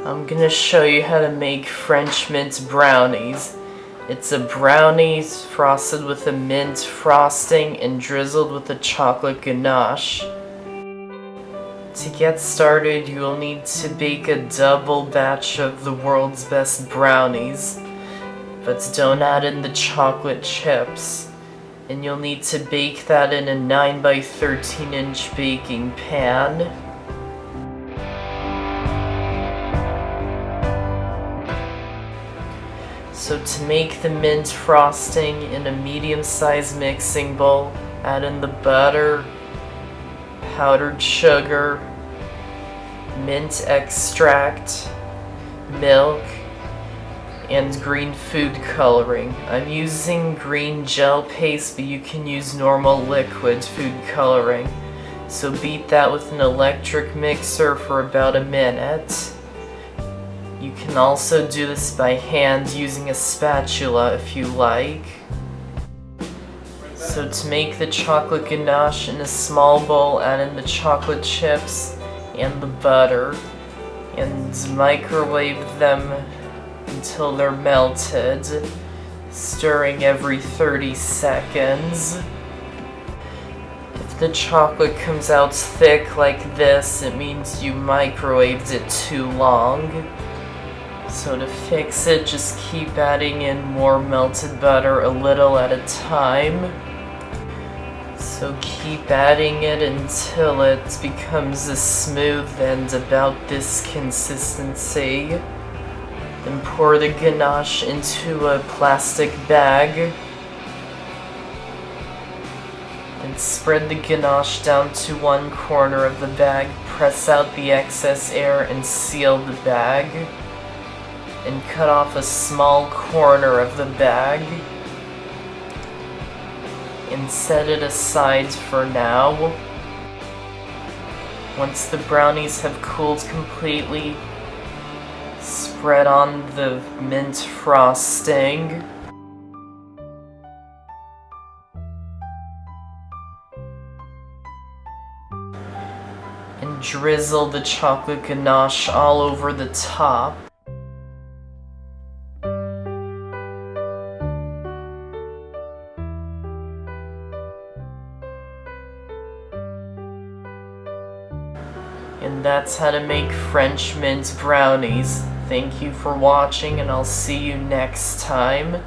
I'm gonna show you how to make French Mint Brownies. It's a brownies frosted with a mint frosting and drizzled with a chocolate ganache. To get started, you will need to bake a double batch of the world's best brownies, but don't add in the chocolate chips. And you'll need to bake that in a 9 by 13 inch baking pan. So to make the mint frosting in a medium-sized mixing bowl, add in the butter, powdered sugar, mint extract, milk, and green food coloring. I'm using green gel paste, but you can use normal liquid food coloring. So beat that with an electric mixer for about a minute. You can also do this by hand using a spatula if you like. So to make the chocolate ganache, in a small bowl, add in the chocolate chips and the butter and microwave them until they're melted, stirring every 30 seconds. If the chocolate comes out thick like this, it means you microwaved it too long. So to fix it, just keep adding in more melted butter a little at a time. So keep adding it until it becomes a smooth and about this consistency. Then pour the ganache into a plastic bag. Then spread the ganache down to one corner of the bag, press out the excess air and seal the bag. And cut off a small corner of the bag and set it aside for now. Once the brownies have cooled completely, spread on the mint frosting. And drizzle the chocolate ganache all over the top. And that's how to make French Mint Brownies. Thank you for watching, and I'll see you next time.